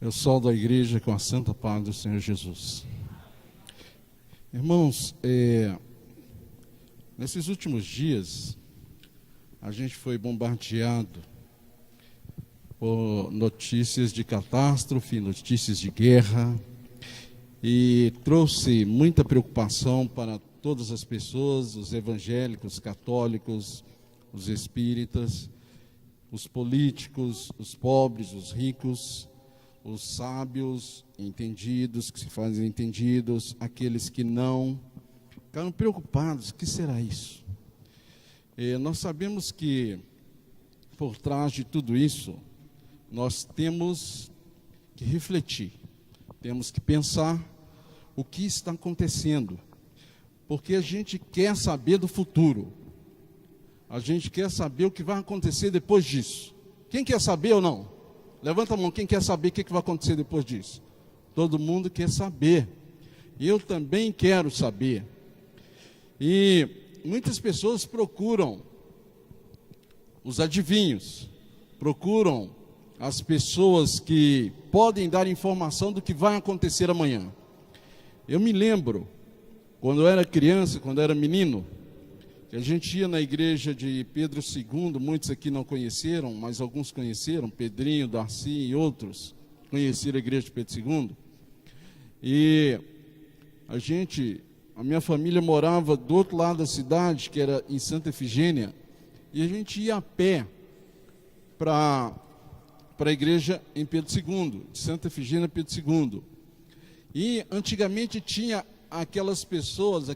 Eu sou da igreja com a santa paz do Senhor Jesus. Irmãos, nesses últimos dias, a gente foi bombardeado por notícias de catástrofe, notícias de guerra, e trouxe muita preocupação para todas as pessoas, os evangélicos, católicos, os espíritas, os políticos, os pobres, os ricos, os sábios, entendidos, que se fazem entendidos, aqueles que não, ficaram preocupados. O que será isso? Nós sabemos que por trás de tudo isso, nós temos que refletir, temos que pensar o que está acontecendo, porque a gente quer saber do futuro, a gente quer saber o que vai acontecer depois disso. Quem quer saber ou não? Levanta a mão, quem quer saber o que vai acontecer depois disso? Todo mundo quer saber. Eu também quero saber. E muitas pessoas procuram os adivinhos, procuram as pessoas que podem dar informação do que vai acontecer amanhã. Eu me lembro, quando eu era criança, quando eu era menino, que a gente ia na igreja de Pedro II, muitos aqui não conheceram, mas alguns conheceram, Pedrinho, Darcy e outros conheceram a igreja de Pedro II. E a minha família morava do outro lado da cidade, que era em Santa Efigênia, e a gente ia a pé para a igreja em Pedro II, de Santa Efigênia a Pedro II. E antigamente tinha aquelas pessoas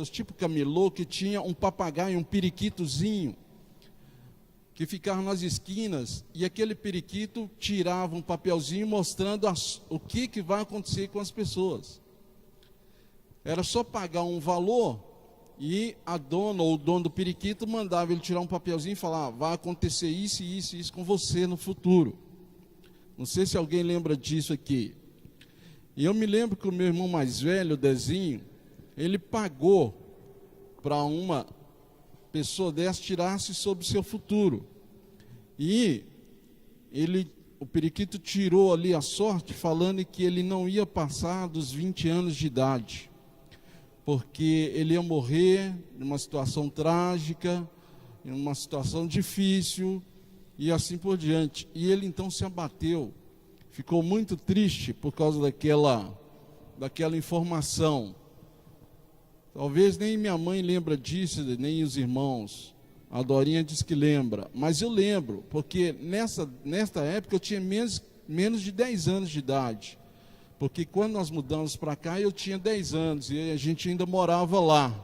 tipo camelô, que tinha um papagaio, um periquitozinho, que ficava nas esquinas, e aquele periquito tirava um papelzinho mostrando o que vai acontecer com as pessoas. Era só pagar um valor, e a dona ou o dono do periquito mandava ele tirar um papelzinho e falar: vai acontecer isso, isso e isso com você no futuro. Não sei se alguém lembra disso aqui. E eu me lembro que o meu irmão mais velho, o Dezinho, ele pagou para uma pessoa dessa tirasse sobre o seu futuro. E o periquito tirou ali a sorte, falando que ele não ia passar dos 20 anos de idade, porque ele ia morrer numa situação trágica, em uma situação difícil, e assim por diante. E ele então se abateu. Ficou muito triste por causa daquela informação. Talvez nem minha mãe lembra disso, nem os irmãos. A Dorinha diz que lembra. Mas eu lembro, porque nesta época eu tinha menos de 10 anos de idade. Porque quando nós mudamos para cá, eu tinha 10 anos e a gente ainda morava lá.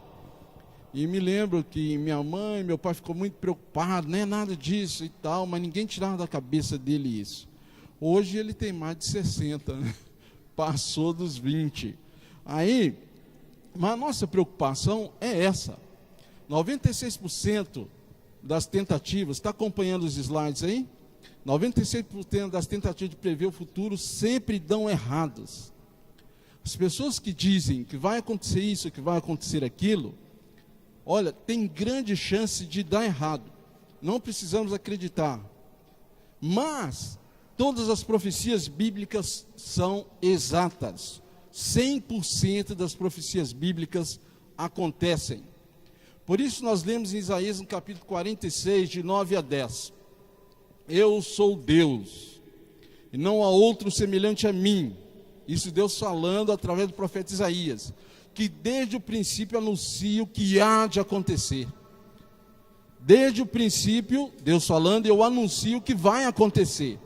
E me lembro que minha mãe, meu pai ficou muito preocupado, não é nada disso e tal, mas ninguém tirava da cabeça dele isso. Hoje ele tem mais de 60, né? Passou dos 20. Mas a nossa preocupação é essa. 96% das tentativas, está acompanhando os slides aí? 96% das tentativas de prever o futuro sempre dão erradas. As pessoas que dizem que vai acontecer isso, que vai acontecer aquilo, olha, tem grande chance de dar errado. Não precisamos acreditar. Mas todas as profecias bíblicas são exatas. 100% das profecias bíblicas acontecem. Por isso nós lemos em Isaías, no capítulo 46, de 9 a 10. Eu sou Deus, e não há outro semelhante a mim. Isso Deus falando através do profeta Isaías, que desde o princípio anuncia o que há de acontecer. Desde o princípio, Deus falando, eu anuncio o que vai acontecer.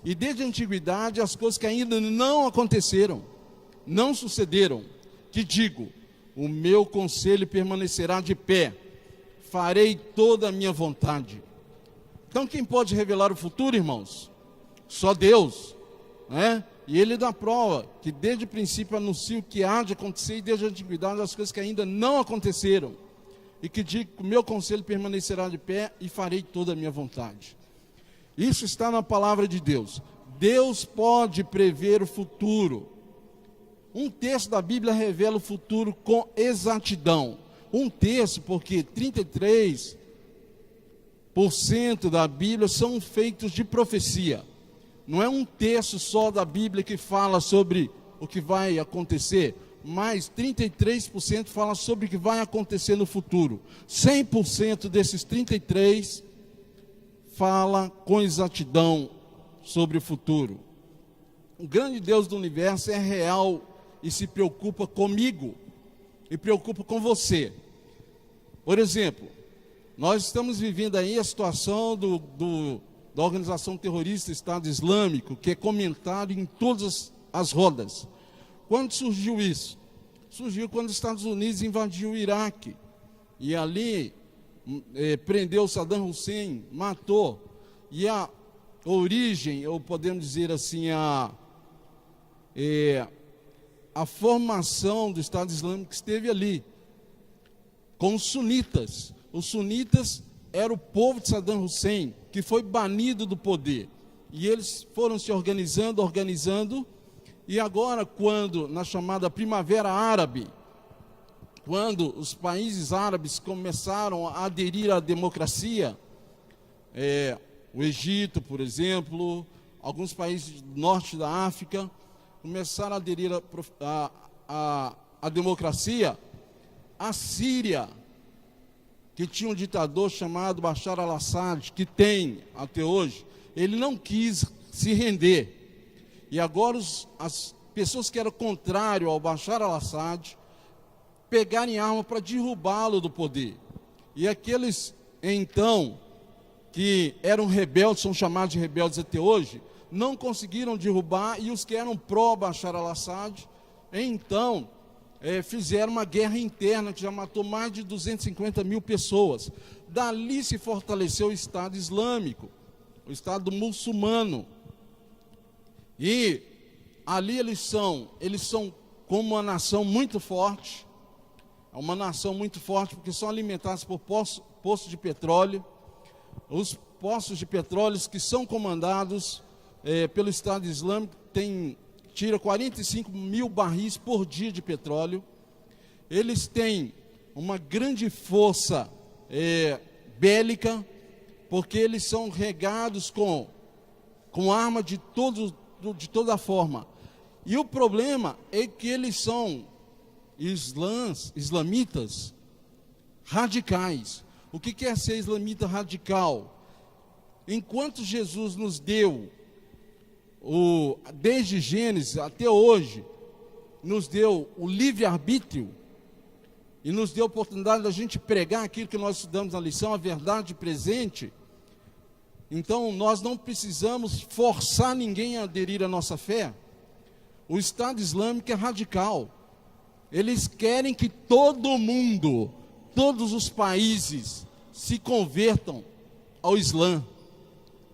E desde a antiguidade, as coisas que ainda não aconteceram, não sucederam, que digo, o meu conselho permanecerá de pé, farei toda a minha vontade. Então quem pode revelar o futuro, irmãos? Só Deus, né? E Ele dá prova, que desde o princípio anuncia o que há de acontecer, e desde a antiguidade, as coisas que ainda não aconteceram. E que digo, o meu conselho permanecerá de pé, e farei toda a minha vontade. Isso está na palavra de Deus. Deus pode prever o futuro. Um texto da Bíblia revela o futuro com exatidão. Um terço, porque 33% da Bíblia são feitos de profecia. Não é um terço só da Bíblia que fala sobre o que vai acontecer, mas 33% fala sobre o que vai acontecer no futuro. 100% desses 33% fala com exatidão sobre o futuro. O grande Deus do universo é real e se preocupa comigo e preocupa com você. Por exemplo, nós estamos vivendo aí a situação da organização terrorista Estado Islâmico, que é comentado em todas as rodas. Quando surgiu isso? Surgiu quando os Estados Unidos invadiu o Iraque e ali prendeu Saddam Hussein, matou. E a origem, ou podemos dizer assim, a formação do Estado Islâmico esteve ali, com os sunitas. Os sunitas era o povo de Saddam Hussein, que foi banido do poder. E eles foram se organizando, e agora, quando, na chamada Primavera Árabe, quando os países árabes começaram a aderir à democracia, o Egito, por exemplo, alguns países do norte da África, começaram a aderir à democracia. A Síria, que tinha um ditador chamado Bashar al-Assad, que tem até hoje, ele não quis se render. E agora as pessoas que eram contrárias ao Bashar al-Assad pegaram arma para derrubá-lo do poder. E aqueles, então, que eram rebeldes, são chamados de rebeldes até hoje, não conseguiram derrubar, e os que eram pró-Bashar al-Assad, então, fizeram uma guerra interna que já matou mais de 250 mil pessoas. Dali se fortaleceu o Estado Islâmico, o Estado muçulmano. E ali eles são como uma nação muito forte, é uma nação muito forte porque são alimentados por poços de petróleo. Os poços de petróleo que são comandados pelo Estado Islâmico tira 45 mil barris por dia de petróleo. Eles têm uma grande força bélica, porque eles são regados com arma de toda forma. E o problema é que eles são islamitas radicais. O que quer ser islamita radical? Enquanto Jesus nos deu, desde Gênesis até hoje, nos deu o livre-arbítrio e nos deu a oportunidade da gente pregar aquilo que nós estudamos na lição, a verdade presente. Então, nós não precisamos forçar ninguém a aderir à nossa fé. O Estado Islâmico é radical. Eles querem que todo mundo, todos os países, se convertam ao Islã.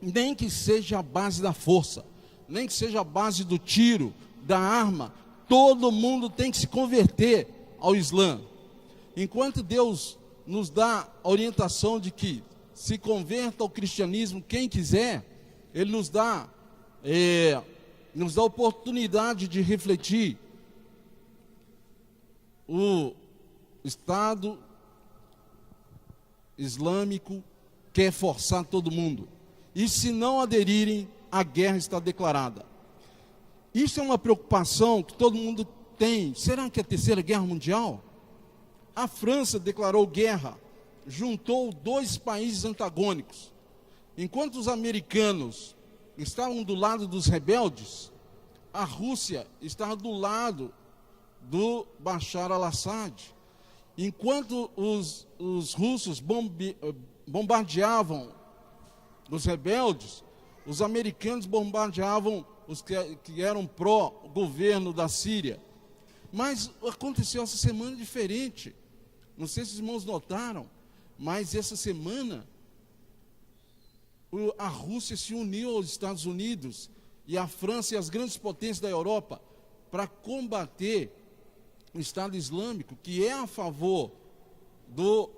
Nem que seja a base da força, nem que seja a base do tiro, da arma, todo mundo tem que se converter ao Islã. Enquanto Deus nos dá a orientação de que se converta ao cristianismo quem quiser, Ele nos dá a oportunidade de refletir. O Estado Islâmico quer forçar todo mundo. E se não aderirem, a guerra está declarada. Isso é uma preocupação que todo mundo tem. Será que é a Terceira Guerra Mundial? A França declarou guerra, juntou dois países antagônicos. Enquanto os americanos estavam do lado dos rebeldes, a Rússia estava do lado do Bashar al-Assad. Enquanto os russos bombardeavam os rebeldes, os americanos bombardeavam os que eram pró-governo da Síria. Mas aconteceu essa semana diferente. Não sei se os irmãos notaram, mas essa semana a Rússia se uniu aos Estados Unidos e a França e as grandes potências da Europa para combater o Estado Islâmico, que é a favor do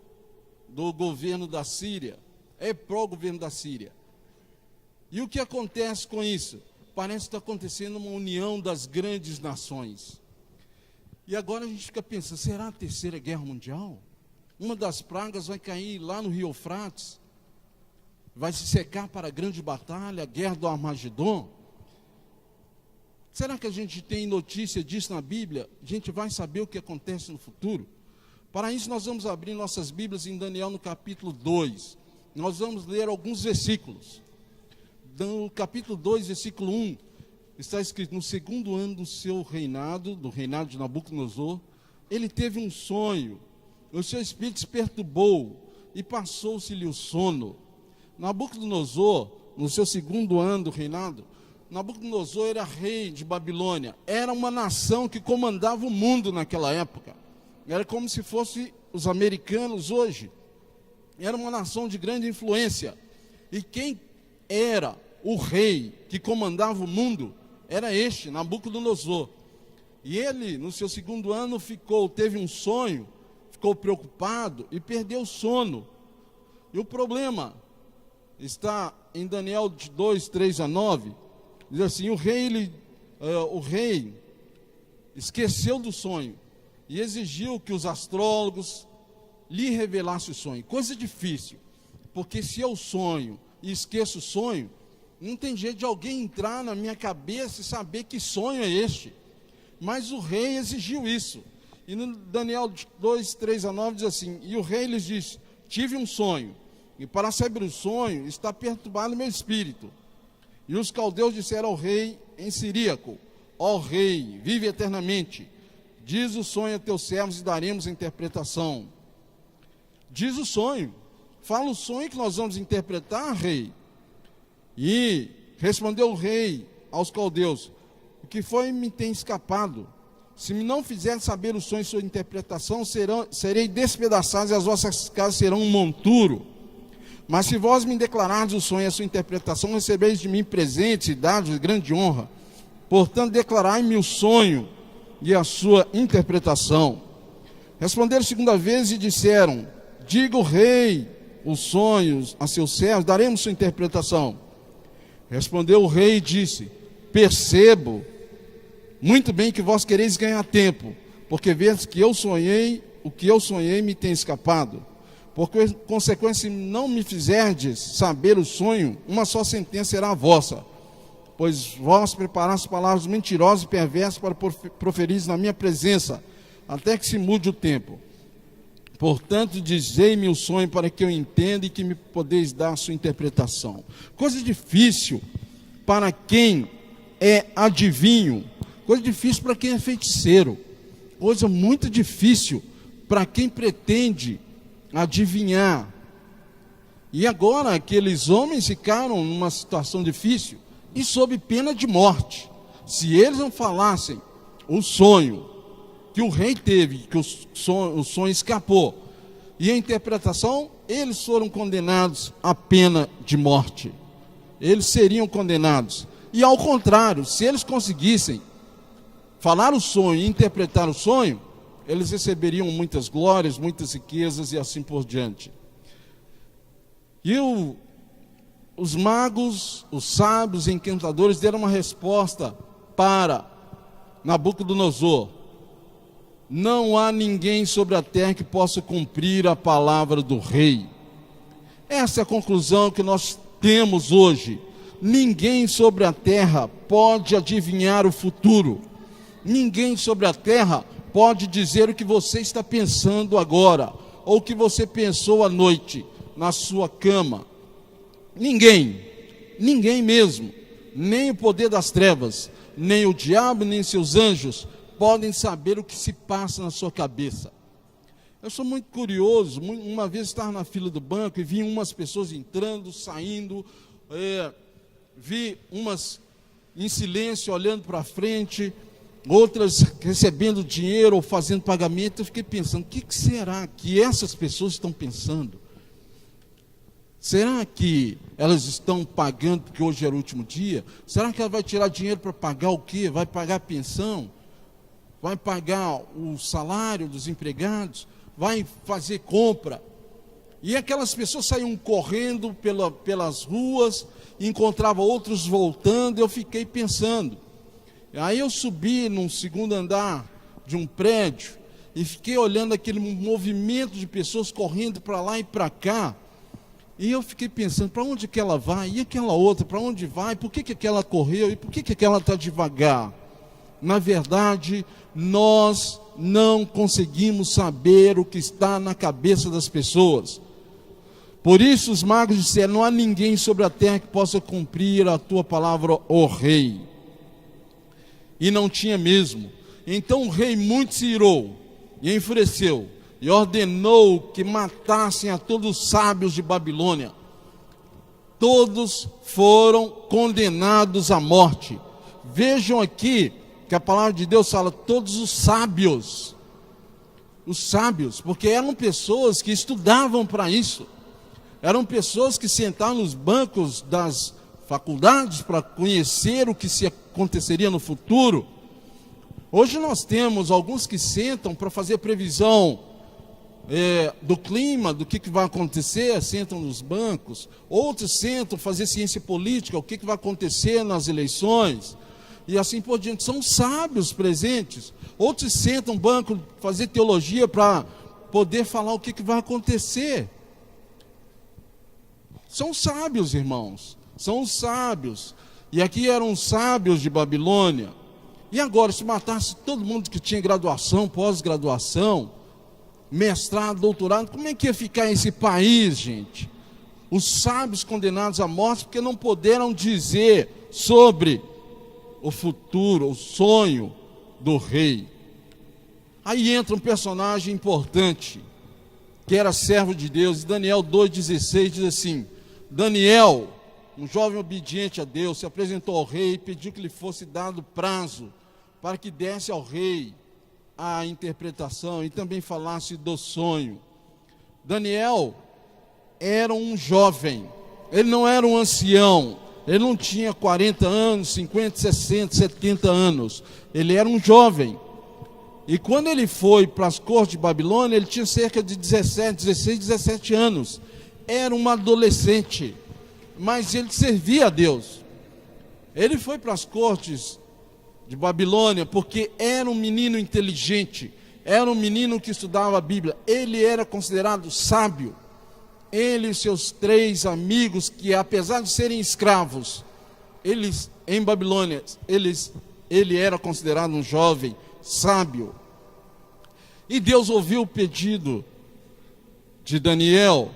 governo da Síria, é pró-governo da Síria. E o que acontece com isso? Parece que está acontecendo uma união das grandes nações. E agora a gente fica pensando, será a Terceira Guerra Mundial? Uma das pragas vai cair lá no Rio Eufrates, vai se secar para a grande batalha, a guerra do Armagedon. Será que a gente tem notícia disso na Bíblia? A gente vai saber o que acontece no futuro? Para isso, nós vamos abrir nossas Bíblias em Daniel, no capítulo 2. Nós vamos ler alguns versículos. No capítulo 2, versículo 1, está escrito: no segundo ano do seu reinado, do reinado de Nabucodonosor, ele teve um sonho, o seu espírito se perturbou e passou-se-lhe o sono. Nabucodonosor, no seu segundo ano do reinado, Nabucodonosor era rei de Babilônia, era uma nação que comandava o mundo naquela época, era como se fosse os americanos hoje, era uma nação de grande influência, e quem era o rei que comandava o mundo era este, Nabucodonosor. E ele, no seu segundo ano, teve um sonho, ficou preocupado e perdeu o sono. E o problema está em Daniel 2, 3 a 9, diz assim: o rei esqueceu do sonho e exigiu que os astrólogos lhe revelassem o sonho. Coisa difícil, porque se eu sonho e esqueço o sonho, não tem jeito de alguém entrar na minha cabeça e saber que sonho é este. Mas o rei exigiu isso. E no Daniel 2, 3 a 9 diz assim: e o rei lhes disse: tive um sonho, e para saber o sonho está perturbado meu espírito. E os caldeus disseram ao rei em siríaco: ó rei, vive eternamente. Diz o sonho a teus servos e daremos a interpretação. Diz o sonho, fala o sonho que nós vamos interpretar, rei. E respondeu o rei aos caldeus: o que foi me tem escapado? Se me não fizer saber o sonho e sua interpretação, serei despedaçado e as vossas casas serão um monturo. Mas se vós me declarardes o sonho e a sua interpretação, recebeis de mim presentes e dados de grande honra. Portanto, declarai-me o sonho e a sua interpretação. Responderam segunda vez e disseram: diga o rei os sonhos a seus servos, daremos sua interpretação. Respondeu o rei e disse: percebo muito bem que vós quereis ganhar tempo, porque vedes que eu sonhei, o que eu sonhei me tem escapado. Por consequência, se não me fizerdes saber o sonho, uma só sentença será a vossa, pois vós preparaste palavras mentirosas e perversas para proferir na minha presença, até que se mude o tempo. Portanto, dizei-me o sonho para que eu entenda e que me podeis dar a sua interpretação. Coisa difícil para quem é adivinho, coisa difícil para quem é feiticeiro, coisa muito difícil para quem pretende adivinhar. E agora aqueles homens ficaram numa situação difícil e sob pena de morte. Se eles não falassem o sonho que o rei teve, que o sonho escapou, e a interpretação, eles foram condenados à pena de morte. Eles seriam condenados. E ao contrário, se eles conseguissem falar o sonho e interpretar o sonho, eles receberiam muitas glórias, muitas riquezas e assim por diante. E os magos, os sábios, os encantadores deram uma resposta para Nabucodonosor: não há ninguém sobre a terra que possa cumprir a palavra do rei. Essa é a conclusão que nós temos hoje. Ninguém sobre a terra pode adivinhar o futuro. Ninguém sobre a terra pode dizer o que você está pensando agora, ou o que você pensou à noite, na sua cama. Ninguém mesmo, nem o poder das trevas, nem o diabo, nem seus anjos, podem saber o que se passa na sua cabeça. Eu sou muito curioso, uma vez estava na fila do banco e vi umas pessoas entrando, saindo, vi umas em silêncio, olhando para frente, outras recebendo dinheiro ou fazendo pagamento. Eu fiquei pensando: o que será que essas pessoas estão pensando? Será que elas estão pagando porque hoje era o último dia? Será que ela vai tirar dinheiro para pagar o quê? Vai pagar a pensão? Vai pagar o salário dos empregados? Vai fazer compra? E aquelas pessoas saíam correndo pelas ruas, encontravam outros voltando. Eu fiquei pensando. Aí eu subi num segundo andar de um prédio e fiquei olhando aquele movimento de pessoas correndo para lá e para cá. E eu fiquei pensando: para onde que ela vai? E aquela outra, para onde vai? Por que aquela correu? E por que aquela está devagar? Na verdade, nós não conseguimos saber o que está na cabeça das pessoas. Por isso os magos disseram: não há ninguém sobre a terra que possa cumprir a tua palavra, ó rei. E não tinha mesmo. Então o rei muito se irou e enfureceu, e ordenou que matassem a todos os sábios de Babilônia. Todos foram condenados à morte. Vejam aqui que a palavra de Deus fala todos os sábios. Os sábios, porque eram pessoas que estudavam para isso. Eram pessoas que sentavam nos bancos das faculdades para conhecer o que se aconteceria no futuro. Hoje nós temos alguns que sentam para fazer previsão do clima, do que vai acontecer, sentam nos bancos. Outros sentam fazer ciência política, o que vai acontecer nas eleições, e assim por diante. São sábios presentes. Outros sentam no banco fazer teologia para poder falar o que vai acontecer. São sábios, irmãos, são os sábios. E aqui eram os sábios de Babilônia. E agora, se matasse todo mundo que tinha graduação, pós-graduação, mestrado, doutorado, como é que ia ficar esse país, gente? Os sábios condenados à morte porque não puderam dizer sobre o futuro, o sonho do rei. Aí entra um personagem importante, que era servo de Deus. Daniel 2,16 diz assim: Daniel, um jovem obediente a Deus, se apresentou ao rei e pediu que lhe fosse dado prazo para que desse ao rei a interpretação e também falasse do sonho. Daniel era um jovem, ele não era um ancião, ele não tinha 40 anos, 50, 60, 70 anos, ele era um jovem. E quando ele foi para as cortes de Babilônia, ele tinha cerca de 17 anos, era um adolescente, mas ele servia a Deus. Ele foi para as cortes de Babilônia porque era um menino inteligente, era um menino que estudava a Bíblia, ele era considerado sábio. Ele e seus 3 amigos, que apesar de serem escravos, eles em Babilônia, ele era considerado um jovem sábio. E Deus ouviu o pedido de Daniel,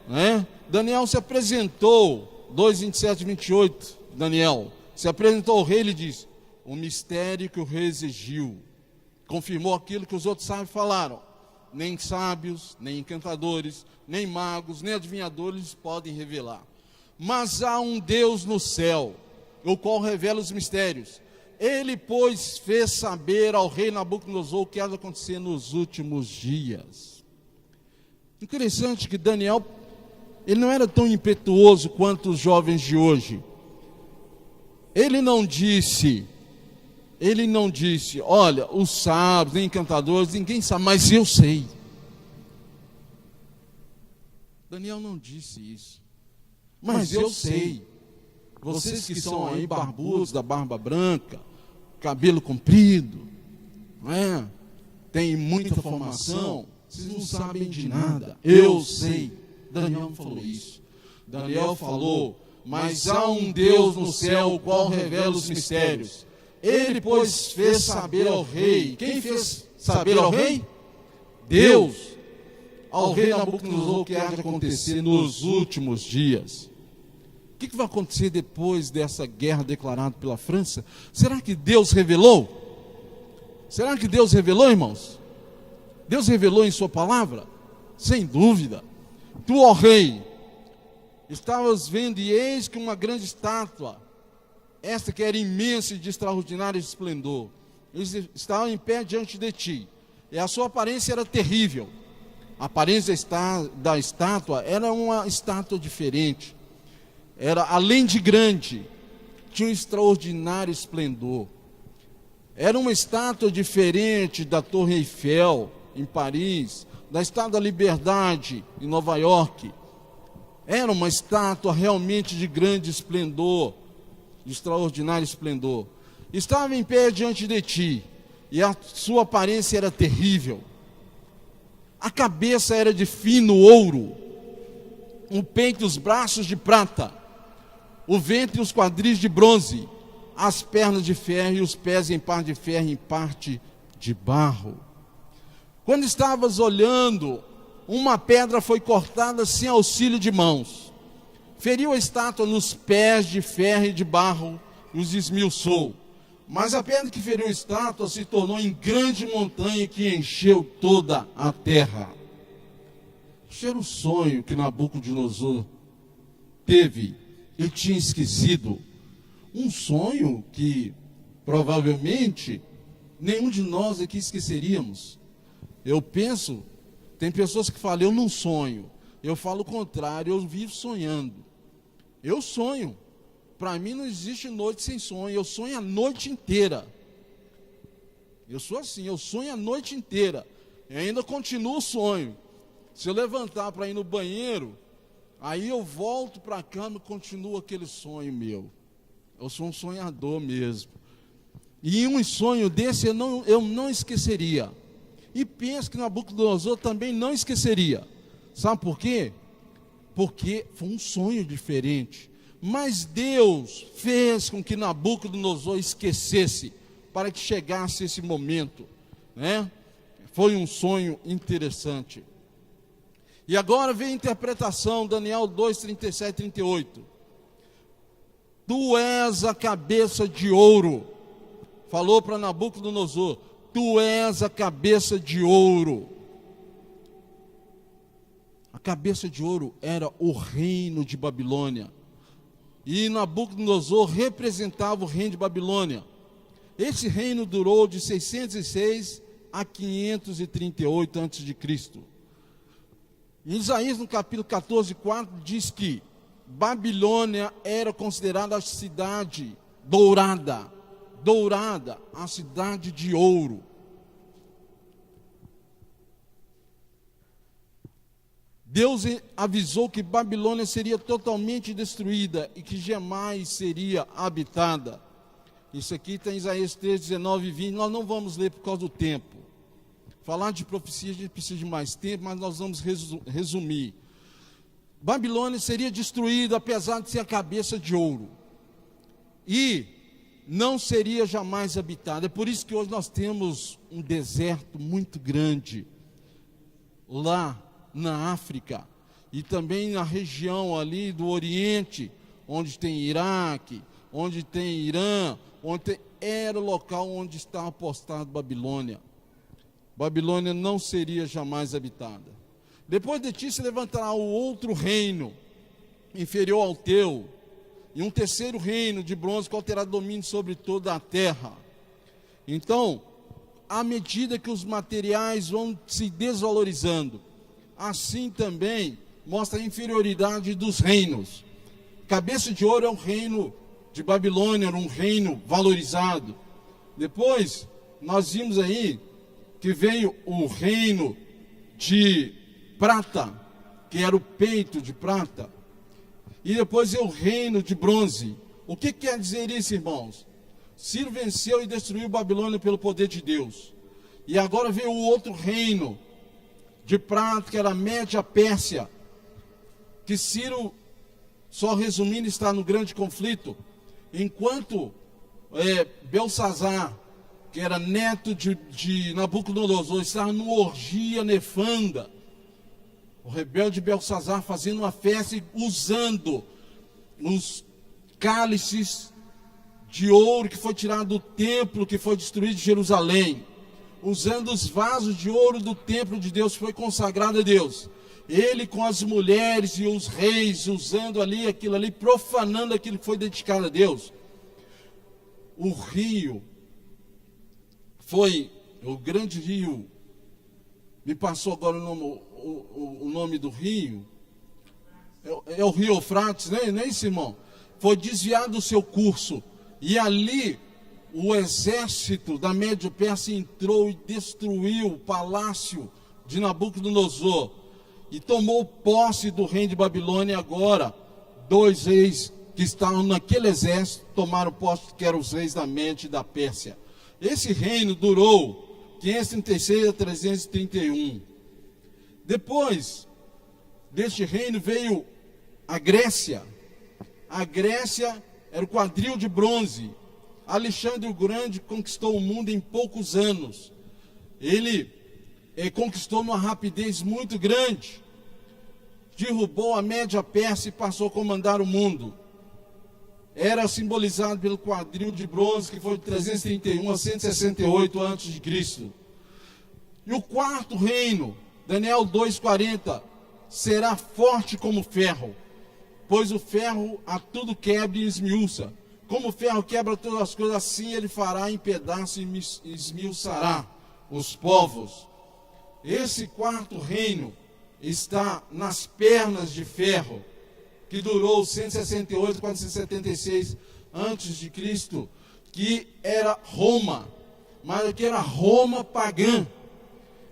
né? Daniel se apresentou, 2:27 e 28, Daniel se apresentou ao rei e lhe disse: o mistério que o rei exigiu, confirmou aquilo que os outros sábios falaram. Nem sábios, nem encantadores, nem magos, nem adivinhadores podem revelar. Mas há um Deus no céu, o qual revela os mistérios. Ele, pois, fez saber ao rei Nabucodonosor o que há de acontecer nos últimos dias. Interessante que Daniel, ele não era tão impetuoso quanto os jovens de hoje. Ele não disse, olha, os sábios, nem encantadores, ninguém sabe, mas eu sei. Daniel não disse isso. Mas eu sei. Vocês que são aí barbudos, da barba branca, cabelo comprido, não é? Tem muita formação, vocês não sabem de nada. Eu sei. Daniel não falou isso. Daniel falou: mas há um Deus no céu, o qual revela os mistérios. Ele, pois, fez saber ao rei. Quem fez saber ao rei? Deus. Ao rei Nabucodonosor o que há de acontecer nos últimos dias. O que vai acontecer depois dessa guerra declarada pela França? Será que Deus revelou? Será que Deus revelou, irmãos? Deus revelou em sua palavra? Sem dúvida. Tu, ó rei, estavas vendo, e eis que uma grande estátua, esta que era imensa e de extraordinário esplendor, estava em pé diante de ti, e a sua aparência era terrível. A aparência da estátua era uma estátua diferente, era além de grande, tinha um extraordinário esplendor. Era uma estátua diferente da Torre Eiffel em Paris, da Estátua da Liberdade em Nova York. Era uma estátua realmente de grande esplendor, de extraordinário esplendor. Estava em pé diante de ti, e a sua aparência era terrível. A cabeça era de fino ouro, o peito e os braços de prata, o ventre e os quadris de bronze, as pernas de ferro e os pés em parte de ferro e em parte de barro. Quando estavas olhando, uma pedra foi cortada sem auxílio de mãos. Feriu a estátua nos pés de ferro e de barro e os esmiuçou. Mas a pedra que feriu a estátua se tornou em grande montanha que encheu toda a terra. Este era o sonho que Nabucodonosor teve e tinha esquecido. Um sonho que provavelmente nenhum de nós aqui esqueceríamos. Eu penso, tem pessoas que falam, eu não sonho. Eu falo o contrário, eu vivo sonhando. Eu sonho. Para mim não existe noite sem sonho, eu sonho a noite inteira. Eu sou assim, eu sonho a noite inteira. E ainda continuo o sonho. Se eu levantar para ir no banheiro, aí eu volto para a cama e continuo aquele sonho meu. Eu sou um sonhador mesmo. E um sonho desse eu não esqueceria. E penso que Nabucodonosor também não esqueceria. Sabe por quê? Porque foi um sonho diferente. Mas Deus fez com que Nabucodonosor esquecesse para que chegasse esse momento, né? Foi um sonho interessante. E agora vem a interpretação, Daniel 2, 37 e 38. Tu és a cabeça de ouro. Falou para Nabucodonosor, tu és a cabeça de ouro. A cabeça de ouro era o reino de Babilônia. E Nabucodonosor representava o reino de Babilônia. Esse reino durou de 606 a 538 a.C. Em Isaías, no capítulo 14, 4, diz que Babilônia era considerada a cidade dourada, a cidade de ouro. Deus avisou que Babilônia seria totalmente destruída e que jamais seria habitada. Isso aqui está em Isaías 3, 19 e 20. Nós não vamos ler por causa do tempo. Falar de profecia a gente precisa de mais tempo, mas nós vamos resumir. Babilônia seria destruída apesar de ser a cabeça de ouro. E não seria jamais habitada. É por isso que hoje nós temos um deserto muito grande lá na África e também na região ali do Oriente, onde tem Iraque, onde tem Irã, era o local onde estava apostado Babilônia. Babilônia não seria jamais habitada. Depois de ti se levantará o outro reino, inferior ao teu, e um terceiro reino de bronze, qual terá domínio sobre toda a terra. Então, à medida que os materiais vão se desvalorizando, assim também mostra a inferioridade dos reinos. Cabeça de ouro é um reino de Babilônia, era um reino valorizado. Depois, nós vimos aí que veio o reino de prata, que era o peito de prata. E depois é o reino de bronze. O que quer dizer isso, irmãos? Ciro venceu e destruiu Babilônia pelo poder de Deus. E agora veio o outro reino de prata, que era a Média Pérsia, que Ciro, só resumindo, está no grande conflito, enquanto Belsazar, que era neto de Nabucodonosor, estava numa orgia nefanda. O rebelde Belsazar fazendo uma festa e usando os cálices de ouro que foi tirado do templo, que foi destruído de Jerusalém, usando os vasos de ouro do templo de Deus, que foi consagrado a Deus. Ele com as mulheres e os reis, usando ali aquilo ali, profanando aquilo que foi dedicado a Deus. O rio foi, o grande rio, me passou agora o nome do rio, é o rio Eufrates, não é isso, irmão? Foi desviado do seu curso, e ali o exército da Média Pérsia entrou e destruiu o palácio de Nabucodonosor, e tomou posse do reino de Babilônia. Agora, 2 reis que estavam naquele exército tomaram posse, que eram os reis da Média e da Pérsia. Esse reino durou 536 a 331. Depois deste reino veio a Grécia. A Grécia era o quadril de bronze. Alexandre o Grande conquistou o mundo em poucos anos. Ele conquistou numa rapidez muito grande. Derrubou a Média Pérsia e passou a comandar o mundo. Era simbolizado pelo quadril de bronze, que foi de 331 a 168 a.C. E o quarto reino, Daniel 2,40, será forte como ferro, pois o ferro a tudo quebra e esmiuça. Como o ferro quebra todas as coisas, assim ele fará em pedaços e esmiuçará os povos. Esse quarto reino está nas pernas de ferro, que durou 168 a 476 a.C., que era Roma, mas que era Roma pagã,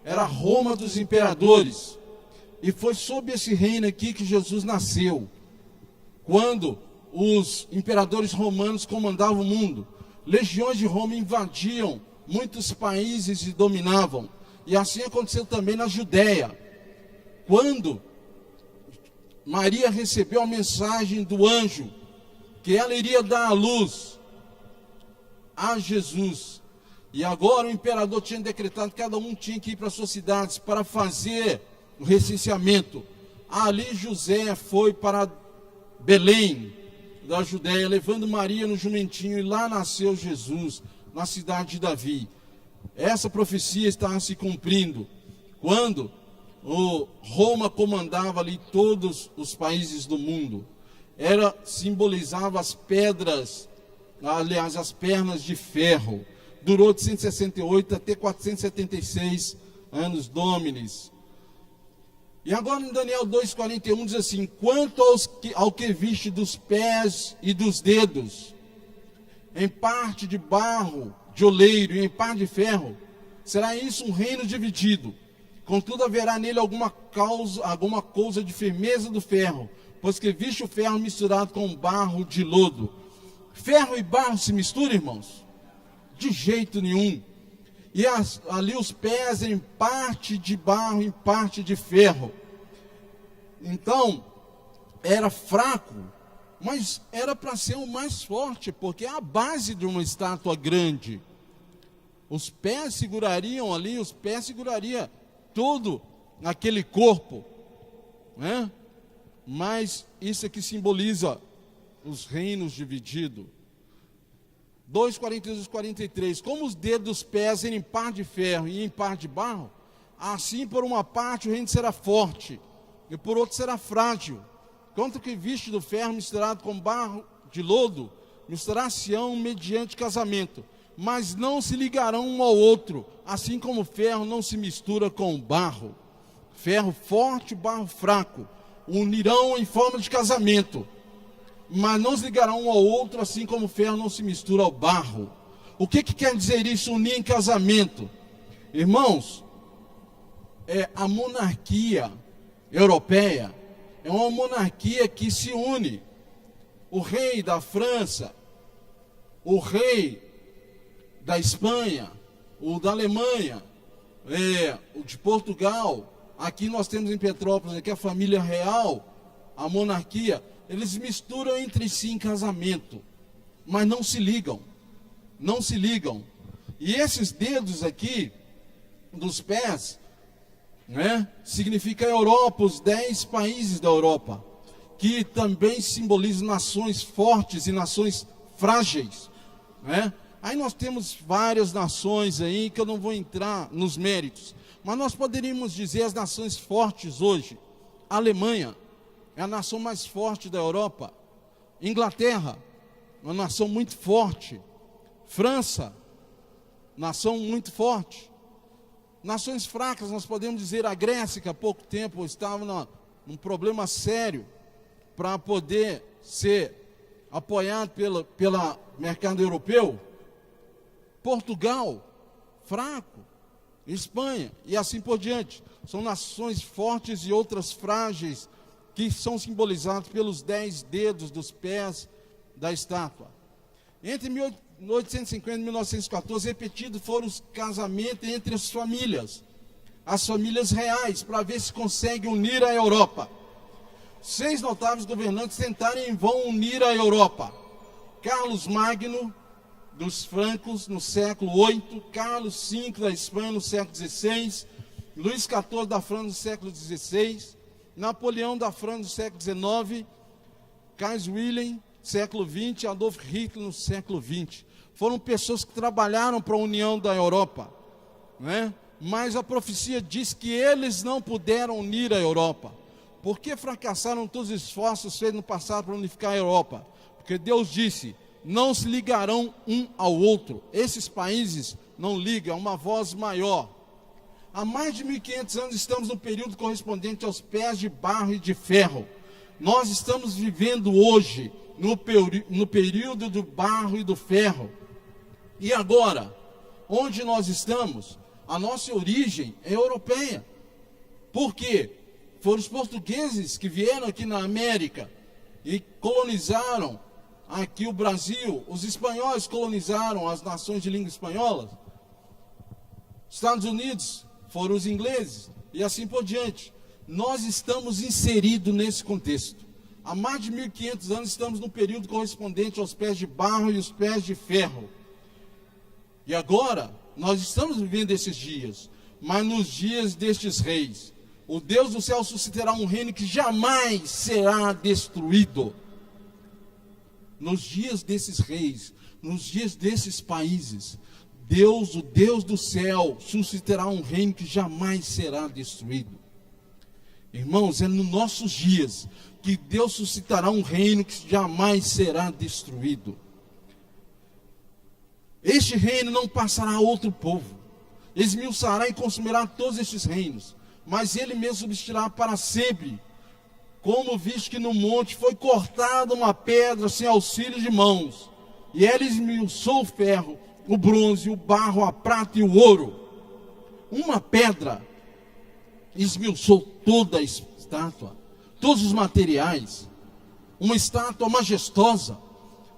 era Roma dos imperadores. E foi sob esse reino aqui que Jesus nasceu, quando os imperadores romanos comandavam o mundo. Legiões de Roma invadiam muitos países e dominavam. E assim aconteceu também na Judéia, quando Maria recebeu a mensagem do anjo, que ela iria dar à luz a Jesus. E agora o imperador tinha decretado que cada um tinha que ir para suas cidades para fazer o recenseamento. Ali José foi para Belém, da Judéia, levando Maria no jumentinho, e lá nasceu Jesus, na cidade de Davi. Essa profecia estava se cumprindo quando Roma comandava ali todos os países do mundo. Simbolizava as pedras, aliás, as pernas de ferro. Durou de 168 até 476 anos Dominis. E agora em Daniel 2,41 diz assim: quanto ao que viste dos pés e dos dedos, em parte de barro, de oleiro, e em parte de ferro, será isso um reino dividido. Contudo haverá nele alguma coisa de firmeza do ferro, pois que viste o ferro misturado com barro de lodo. Ferro e barro se misturam, irmãos? De jeito nenhum. E ali os pés em parte de barro, em parte de ferro. Então, era fraco, mas era para ser o mais forte, porque é a base de uma estátua grande. Os pés segurariam ali, todo aquele corpo, né? Mas isso aqui simboliza os reinos divididos. 2,42 e 43, como os dedos dos pés em parte de ferro e em parte de barro, assim por uma parte o reino será forte, e por outra será frágil. Quanto que viste do ferro misturado com barro de lodo, misturar-se-ão mediante casamento, mas não se ligarão um ao outro, assim como o ferro não se mistura com o barro. Ferro forte e barro fraco unirão em forma de casamento, mas não se ligarão um ao outro, assim como o ferro não se mistura ao barro. O que quer dizer isso, unir em casamento? Irmãos, a monarquia europeia é uma monarquia que se une. O rei da França, o rei da Espanha, o da Alemanha, o de Portugal, aqui nós temos em Petrópolis, aqui a família real, a monarquia, eles misturam entre si em casamento, mas não se ligam, não se ligam. E esses dedos aqui, dos pés, né, significa a Europa, os 10 países da Europa, que também simbolizam nações fortes e nações frágeis, né? Aí nós temos várias nações aí, que eu não vou entrar nos méritos, mas nós poderíamos dizer as nações fortes hoje. A Alemanha é a nação mais forte da Europa. Inglaterra, uma nação muito forte. França, nação muito forte. Nações fracas, nós podemos dizer a Grécia, que há pouco tempo estava num problema sério para poder ser apoiado pelo mercado europeu. Portugal, fraco. Espanha, e assim por diante. São nações fortes e outras frágeis, que são simbolizados pelos 10 dedos dos pés da estátua. Entre 1850 e 1914, repetidos foram os casamentos entre as famílias reais, para ver se consegue unir a Europa. 6 notáveis governantes tentaram em vão unir a Europa. Carlos Magno, dos francos no século VIII, Carlos V da Espanha no século XVI, Luís XIV da França no século XVI, Napoleão da França no século XIX, Kaiser Wilhelm, século XX, Adolf Hitler no século XX. Foram pessoas que trabalharam para a união da Europa, né? Mas a profecia diz que eles não puderam unir a Europa. Por que fracassaram todos os esforços feitos no passado para unificar a Europa? Porque Deus disse, não se ligarão um ao outro. Esses países não ligam, é uma voz maior. Há mais de 1500 anos estamos no período correspondente aos pés de barro e de ferro. Nós estamos vivendo hoje no período do barro e do ferro. E agora, onde nós estamos? A nossa origem é europeia. Por quê? Foram os portugueses que vieram aqui na América e colonizaram aqui o Brasil. Os espanhóis colonizaram as nações de língua espanhola. Estados Unidos foram os ingleses e assim por diante. Nós estamos inseridos nesse contexto. Há mais de 1500 anos estamos no período correspondente aos pés de barro e os pés de ferro. E agora, nós estamos vivendo esses dias, mas nos dias destes reis, o Deus do céu suscitará um reino que jamais será destruído. Nos dias desses reis, nos dias desses países, Deus, o Deus do céu, suscitará um reino que jamais será destruído. Irmãos, é nos nossos dias que Deus suscitará um reino que jamais será destruído. Este reino não passará a outro povo. Esmiuçará e consumirá todos estes reinos, mas ele mesmo subsistirá para sempre. Como visto que no monte foi cortada uma pedra sem auxílio de mãos, e ela esmiuçou o ferro, o bronze, o barro, a prata e o ouro. Uma pedra esmiuçou toda a estátua, todos os materiais. Uma estátua majestosa,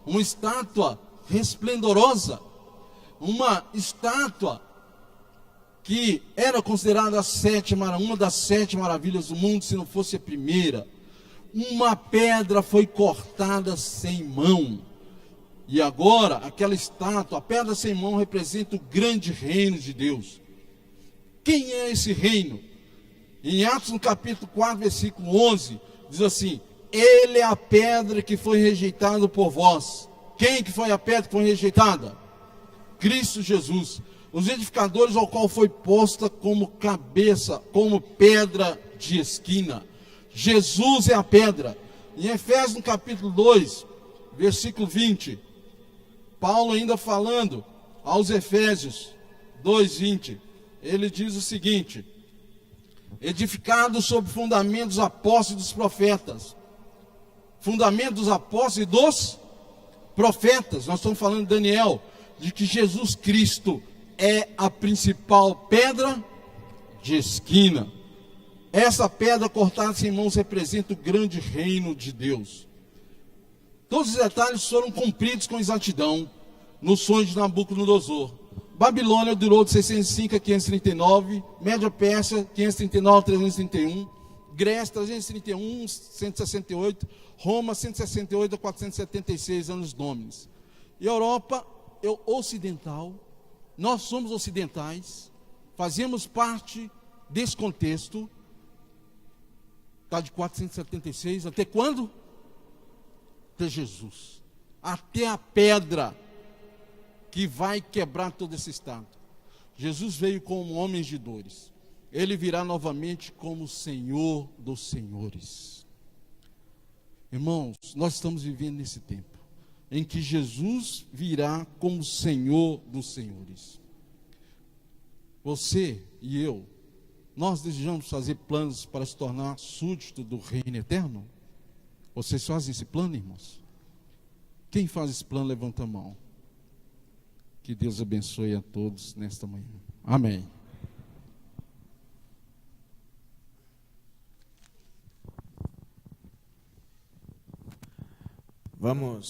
uma estátua resplendorosa, uma estátua que era considerada uma das 7 maravilhas do mundo, se não fosse a primeira. Uma pedra foi cortada sem mão. E agora, aquela estátua, a pedra sem mão, representa o grande reino de Deus. Quem é esse reino? Em Atos, no capítulo 4, versículo 11, diz assim: ele é a pedra que foi rejeitada por vós. Quem que foi a pedra que foi rejeitada? Cristo Jesus. Os edificadores ao qual foi posta como cabeça, como pedra de esquina. Jesus é a pedra. Em Efésios, no capítulo 2, versículo 20, Paulo ainda falando aos Efésios 2:20, ele diz o seguinte: edificado sobre fundamento dos apóstolos e dos profetas. Fundamento dos apóstolos e dos profetas. Nós estamos falando de Daniel, de que Jesus Cristo é a principal pedra de esquina. Essa pedra cortada sem mãos representa o grande reino de Deus. Todos os detalhes foram cumpridos com exatidão no sonho de Nabucodonosor. Babilônia durou de 605 a 539, Média Pérsia 539 a 331, Grécia 331, 168, Roma 168 a 476 anos Dominis. E Europa ocidental, nós somos ocidentais, fazemos parte desse contexto. Está de 476 até quando? Até Jesus. Até a pedra que vai quebrar toda essa estátua. Jesus veio como homem de dores. Ele virá novamente como Senhor dos senhores. Irmãos, nós estamos vivendo nesse tempo em que Jesus virá como Senhor dos senhores. Você e eu, nós desejamos fazer planos para se tornar súdito do reino eterno? Vocês fazem esse plano, irmãos? Quem faz esse plano, levanta a mão. Que Deus abençoe a todos nesta manhã. Amém. Vamos